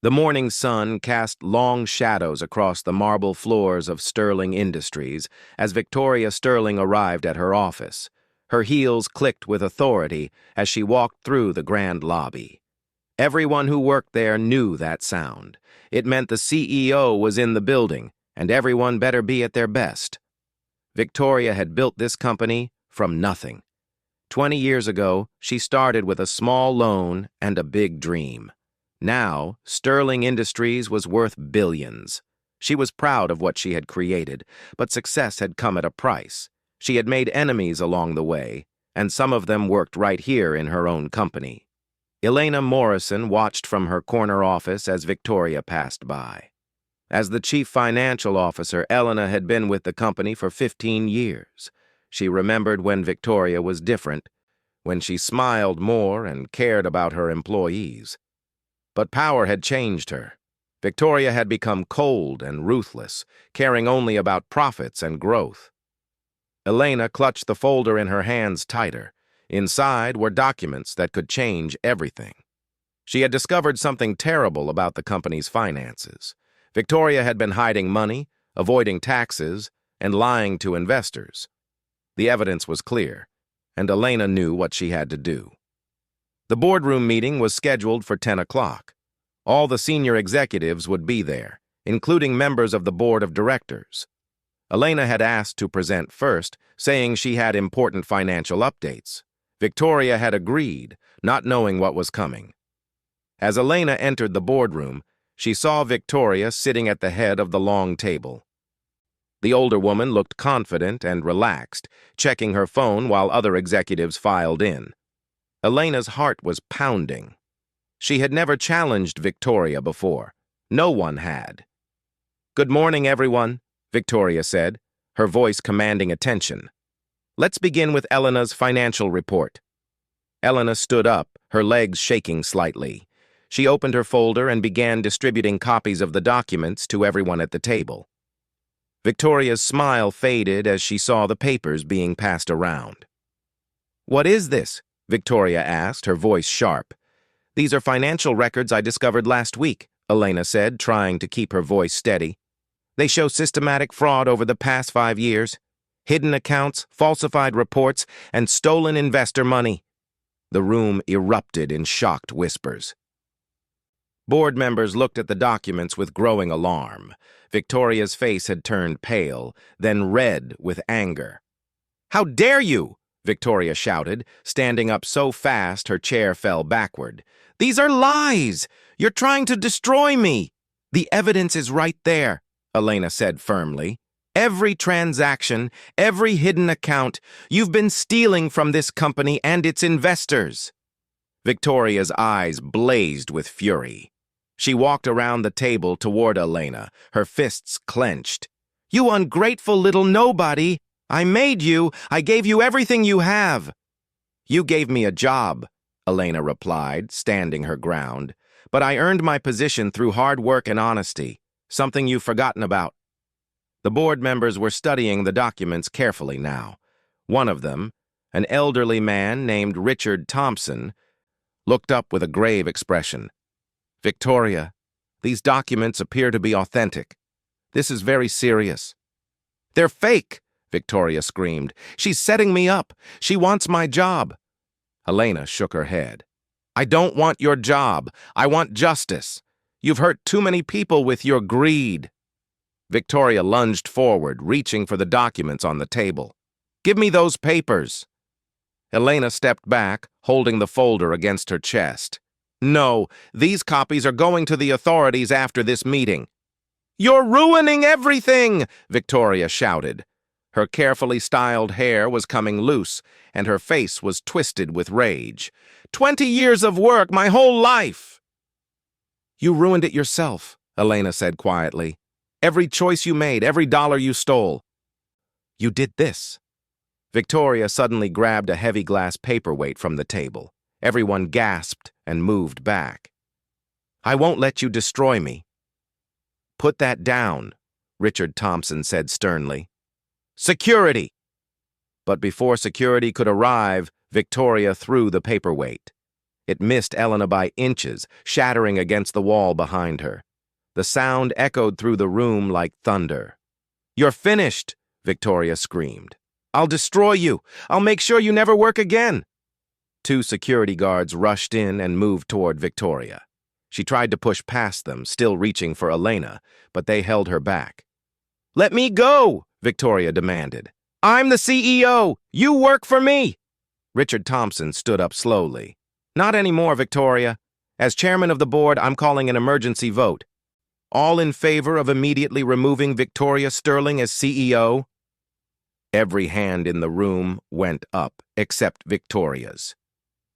The morning sun cast long shadows across the marble floors of Sterling Industries as Victoria Sterling arrived at her office. Her heels clicked with authority as she walked through the grand lobby. Everyone who worked there knew that sound. It meant the CEO was in the building, and everyone better be at their best. Victoria had built this company from nothing. 20 years ago, she started with a small loan and a big dream. Now, Sterling Industries was worth billions. She was proud of what she had created, but success had come at a price. She had made enemies along the way, and some of them worked right here in her own company. Elena Morrison watched from her corner office as Victoria passed by. As the chief financial officer, Elena had been with the company for 15 years. She remembered when Victoria was different, when she smiled more and cared about her employees. But power had changed her. Victoria had become cold and ruthless, caring only about profits and growth. Elena clutched the folder in her hands tighter. Inside were documents that could change everything. She had discovered something terrible about the company's finances. Victoria had been hiding money, avoiding taxes, and lying to investors. The evidence was clear, and Elena knew what she had to do. The boardroom meeting was scheduled for 10 o'clock. All the senior executives would be there, including members of the board of directors. Elena had asked to present first, saying she had important financial updates. Victoria had agreed, not knowing what was coming. As Elena entered the boardroom, she saw Victoria sitting at the head of the long table. The older woman looked confident and relaxed, checking her phone while other executives filed in. Elena's heart was pounding. She had never challenged Victoria before. No one had. "Good morning, everyone," Victoria said, her voice commanding attention. "Let's begin with Elena's financial report." Elena stood up, her legs shaking slightly. She opened her folder and began distributing copies of the documents to everyone at the table. Victoria's smile faded as she saw the papers being passed around. "What is this?" Victoria asked, her voice sharp. "These are financial records I discovered last week," Elena said, trying to keep her voice steady. "They show systematic fraud over the past 5 years. Hidden accounts, falsified reports, and stolen investor money." The room erupted in shocked whispers. Board members looked at the documents with growing alarm. Victoria's face had turned pale, then red with anger. "How dare you!" Victoria shouted, standing up so fast her chair fell backward. "These are lies! You're trying to destroy me!" "The evidence is right there," Elena said firmly. "Every transaction, every hidden account, you've been stealing from this company and its investors." Victoria's eyes blazed with fury. She walked around the table toward Elena, her fists clenched. "You ungrateful little nobody! I made you! I gave you everything you have!" "You gave me a job," Elena replied, standing her ground. "But I earned my position through hard work and honesty, something you've forgotten about." The board members were studying the documents carefully now. One of them, an elderly man named Richard Thompson, looked up with a grave expression. "Victoria, these documents appear to be authentic. This is very serious." "They're fake!" Victoria screamed. "She's setting me up. She wants my job." Elena shook her head. "I don't want your job. I want justice. You've hurt too many people with your greed." Victoria lunged forward, reaching for the documents on the table. "Give me those papers." Elena stepped back, holding the folder against her chest. "No, these copies are going to the authorities after this meeting." "You're ruining everything!" Victoria shouted. Her carefully styled hair was coming loose, and her face was twisted with rage. 20 years of work, my whole life!" "You ruined it yourself," Elena said quietly. "Every choice you made, every dollar you stole. You did this." Victoria suddenly grabbed a heavy glass paperweight from the table. Everyone gasped and moved back. "I won't let you destroy me." "Put that down," Richard Thompson said sternly. "Security!" But before security could arrive, Victoria threw the paperweight. It missed Elena by inches, shattering against the wall behind her. The sound echoed through the room like thunder. "You're finished!" Victoria screamed. "I'll destroy you! I'll make sure you never work again!" Two security guards rushed in and moved toward Victoria. She tried to push past them, still reaching for Elena, but they held her back. "Let me go!" Victoria demanded. "I'm the CEO! You work for me!" Richard Thompson stood up slowly. "Not anymore, Victoria. As chairman of the board, I'm calling an emergency vote. All in favor of immediately removing Victoria Sterling as CEO?" Every hand in the room went up, except Victoria's.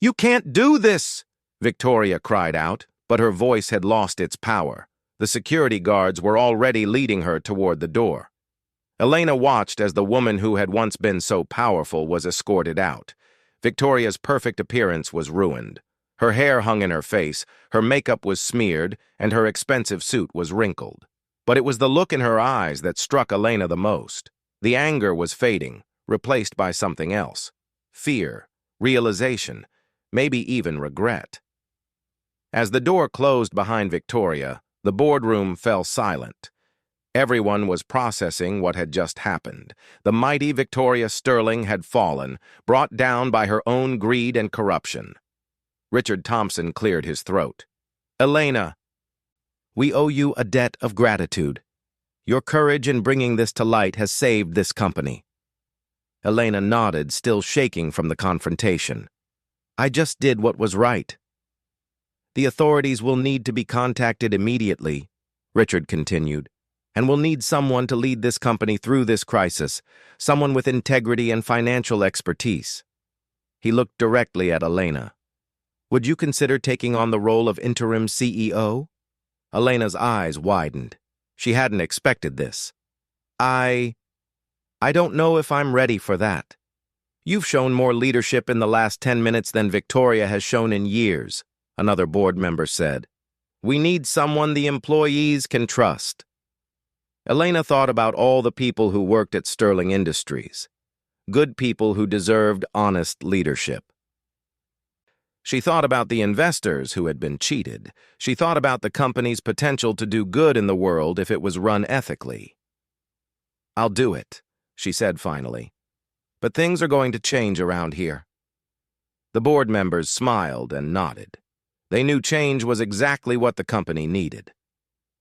"You can't do this!" Victoria cried out, but her voice had lost its power. The security guards were already leading her toward the door. Elena watched as the woman who had once been so powerful was escorted out. Victoria's perfect appearance was ruined. Her hair hung in her face, her makeup was smeared, and her expensive suit was wrinkled. But it was the look in her eyes that struck Elena the most. The anger was fading, replaced by something else. Fear, realization, maybe even regret. As the door closed behind Victoria, the boardroom fell silent. Everyone was processing what had just happened. The mighty Victoria Sterling had fallen, brought down by her own greed and corruption. Richard Thompson cleared his throat. "Elena, we owe you a debt of gratitude. Your courage in bringing this to light has saved this company." Elena nodded, still shaking from the confrontation. "I just did what was right." "The authorities will need to be contacted immediately," Richard continued, "and will need someone to lead this company through this crisis, someone with integrity and financial expertise." He looked directly at Elena. "Would you consider taking on the role of interim CEO?" Elena's eyes widened. She hadn't expected this. I don't know if I'm ready for that. You've shown more leadership in the last 10 minutes than Victoria has shown in years," another board member said. "We need someone the employees can trust." Elena thought about all the people who worked at Sterling Industries. Good people who deserved honest leadership. She thought about the investors who had been cheated. She thought about the company's potential to do good in the world if it was run ethically. "I'll do it," she said finally. "But things are going to change around here." The board members smiled and nodded. They knew change was exactly what the company needed.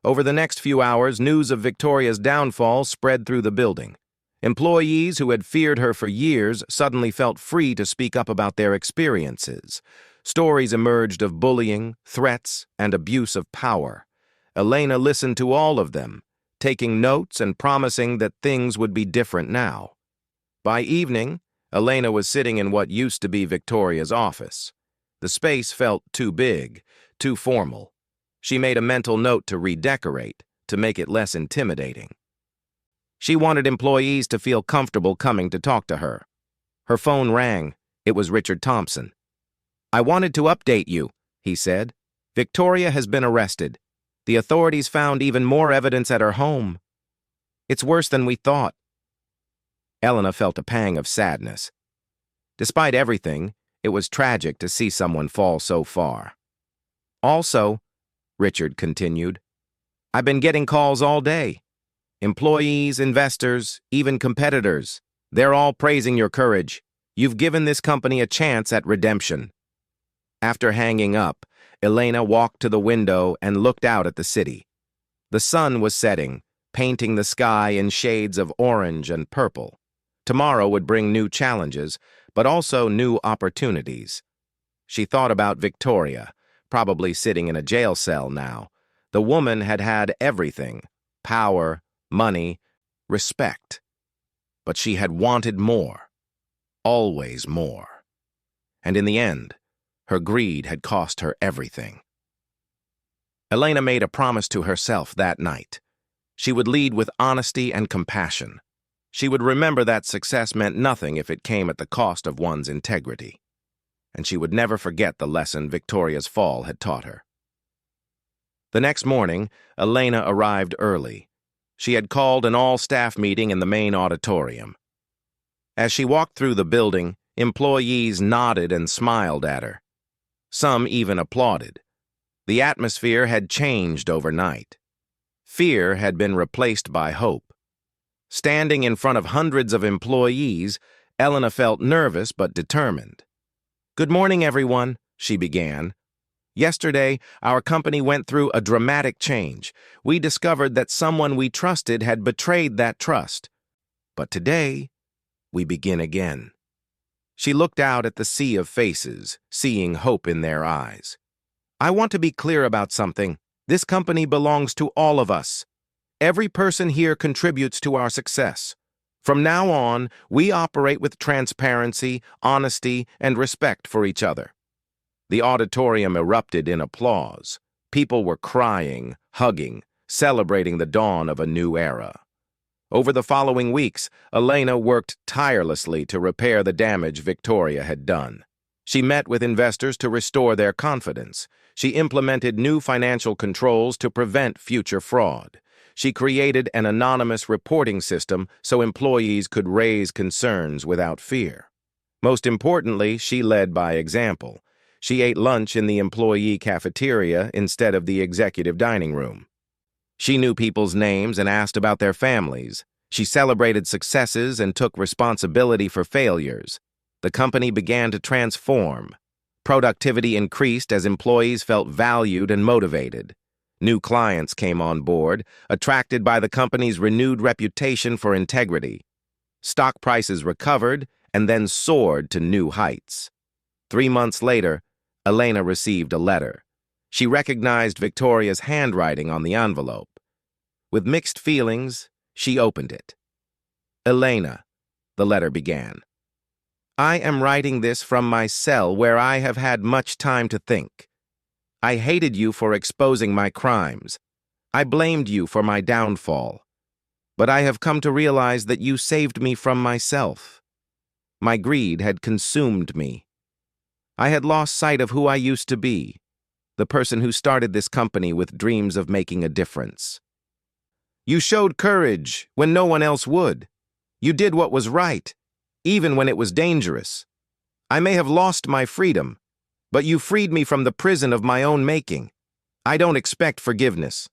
Over the next few hours, news of Victoria's downfall spread through the building. Employees who had feared her for years suddenly felt free to speak up about their experiences. Stories emerged of bullying, threats, and abuse of power. Elena listened to all of them, taking notes and promising that things would be different now. By evening, Elena was sitting in what used to be Victoria's office. The space felt too big, too formal. She made a mental note to redecorate, to make it less intimidating. She wanted employees to feel comfortable coming to talk to her. Her phone rang. It was Richard Thompson. "I wanted to update you," he said. "Victoria has been arrested. The authorities found even more evidence at her home. It's worse than we thought." Elena felt a pang of sadness. Despite everything, it was tragic to see someone fall so far. "Also," Richard continued, "I've been getting calls all day. Employees, investors, even competitors. They're all praising your courage. You've given this company a chance at redemption." After hanging up, Elena walked to the window and looked out at the city. The sun was setting, painting the sky in shades of orange and purple. Tomorrow would bring new challenges, but also new opportunities. She thought about Victoria, probably sitting in a jail cell now. The woman had had everything: power, money, respect. But she had wanted more. Always more. And in the end, her greed had cost her everything. Elena made a promise to herself that night. She would lead with honesty and compassion. She would remember that success meant nothing if it came at the cost of one's integrity. And she would never forget the lesson Victoria's fall had taught her. The next morning, Elena arrived early. She had called an all-staff meeting in the main auditorium. As she walked through the building, employees nodded and smiled at her. Some even applauded. The atmosphere had changed overnight. Fear had been replaced by hope. Standing in front of hundreds of employees, Elena felt nervous but determined. "Good morning, everyone," she began. "Yesterday, our company went through a dramatic change. We discovered that someone we trusted had betrayed that trust. But today, we begin again." She looked out at the sea of faces, seeing hope in their eyes. "I want to be clear about something. This company belongs to all of us. Every person here contributes to our success. From now on, we operate with transparency, honesty, and respect for each other." The auditorium erupted in applause. People were crying, hugging, celebrating the dawn of a new era. Over the following weeks, Elena worked tirelessly to repair the damage Victoria had done. She met with investors to restore their confidence. She implemented new financial controls to prevent future fraud. She created an anonymous reporting system so employees could raise concerns without fear. Most importantly, she led by example. She ate lunch in the employee cafeteria instead of the executive dining room. She knew people's names and asked about their families. She celebrated successes and took responsibility for failures. The company began to transform. Productivity increased as employees felt valued and motivated. New clients came on board, attracted by the company's renewed reputation for integrity. Stock prices recovered and then soared to new heights. 3 months later, Elena received a letter. She recognized Victoria's handwriting on the envelope. With mixed feelings, she opened it. "Elena," the letter began, "I am writing this from my cell where I have had much time to think. I hated you for exposing my crimes. I blamed you for my downfall. But I have come to realize that you saved me from myself. My greed had consumed me. I had lost sight of who I used to be, the person who started this company with dreams of making a difference. You showed courage when no one else would. You did what was right, even when it was dangerous. I may have lost my freedom, but you freed me from the prison of my own making. I don't expect forgiveness.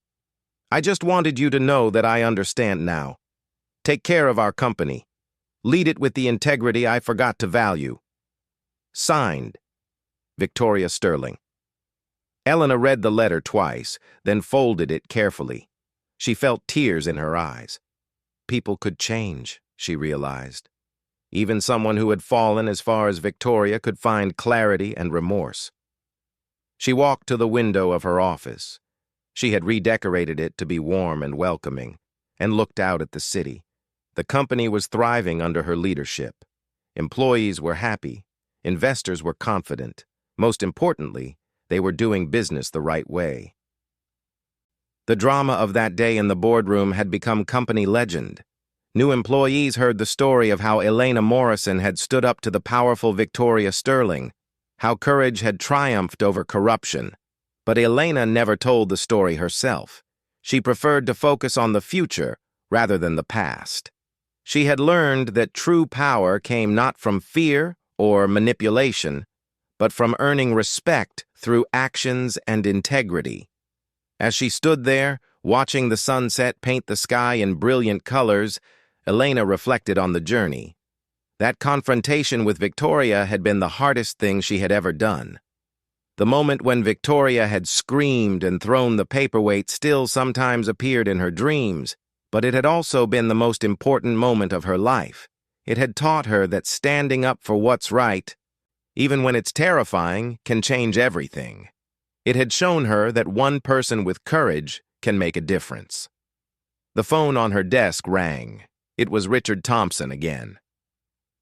I just wanted you to know that I understand now. Take care of our company. Lead it with the integrity I forgot to value. Signed, Victoria Sterling." Elena read the letter twice, then folded it carefully. She felt tears in her eyes. People could change, she realized. Even someone who had fallen as far as Victoria could find clarity and remorse. She walked to the window of her office. She had redecorated it to be warm and welcoming, and looked out at the city. The company was thriving under her leadership. Employees were happy. Investors were confident. Most importantly, they were doing business the right way. The drama of that day in the boardroom had become company legend. New employees heard the story of how Elena Morrison had stood up to the powerful Victoria Sterling, how courage had triumphed over corruption. But Elena never told the story herself. She preferred to focus on the future rather than the past. She had learned that true power came not from fear or manipulation, but from earning respect through actions and integrity. As she stood there, watching the sunset paint the sky in brilliant colors, Elena reflected on the journey. That confrontation with Victoria had been the hardest thing she had ever done. The moment when Victoria had screamed and thrown the paperweight still sometimes appeared in her dreams, but it had also been the most important moment of her life. It had taught her that standing up for what's right, even when it's terrifying, can change everything. It had shown her that one person with courage can make a difference. The phone on her desk rang. It was Richard Thompson again.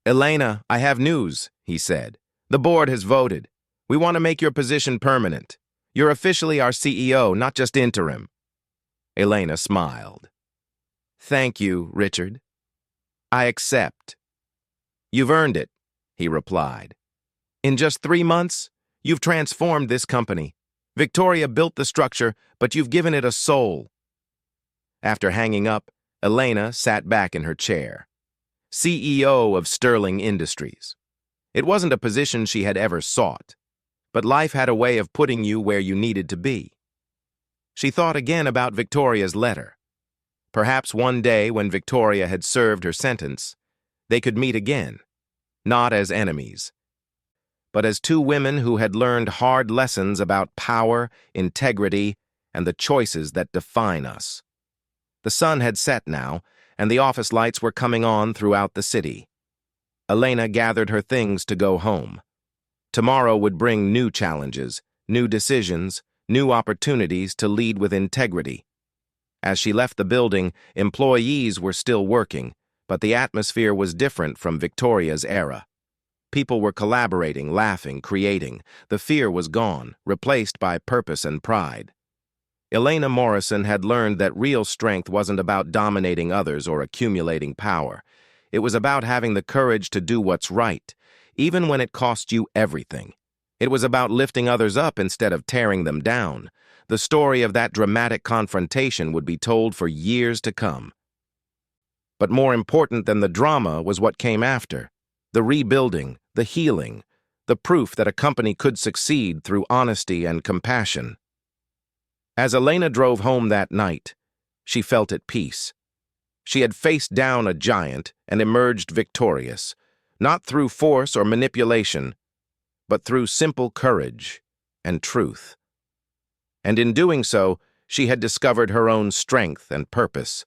"Elena, I have news," he said. "The board has voted. We want to make your position permanent. You're officially our CEO, not just interim." Elena smiled. "Thank you, Richard. I accept." "You've earned it," he replied. "In just 3 months, you've transformed this company. Victoria built the structure, but you've given it a soul." After hanging up, Elena sat back in her chair. CEO of Sterling Industries. It wasn't a position she had ever sought, but life had a way of putting you where you needed to be. She thought again about Victoria's letter. Perhaps one day when Victoria had served her sentence, they could meet again, not as enemies, but as two women who had learned hard lessons about power, integrity, and the choices that define us. The sun had set now, and the office lights were coming on throughout the city. Elena gathered her things to go home. Tomorrow would bring new challenges, new decisions, new opportunities to lead with integrity. As she left the building, employees were still working, but the atmosphere was different from Victoria's era. People were collaborating, laughing, creating. The fear was gone, replaced by purpose and pride. Elena Morrison had learned that real strength wasn't about dominating others or accumulating power. It was about having the courage to do what's right, even when it cost you everything. It was about lifting others up instead of tearing them down. The story of that dramatic confrontation would be told for years to come. But more important than the drama was what came after: the rebuilding, the healing, the proof that a company could succeed through honesty and compassion. As Elena drove home that night, she felt at peace. She had faced down a giant and emerged victorious, not through force or manipulation, but through simple courage and truth. And in doing so, she had discovered her own strength and purpose.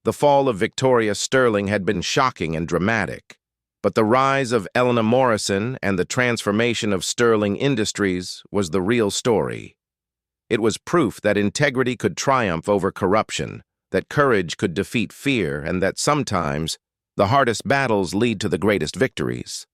The fall of Victoria Sterling had been shocking and dramatic, but the rise of Elena Morrison and the transformation of Sterling Industries was the real story. It was proof that integrity could triumph over corruption, that courage could defeat fear, and that sometimes the hardest battles lead to the greatest victories.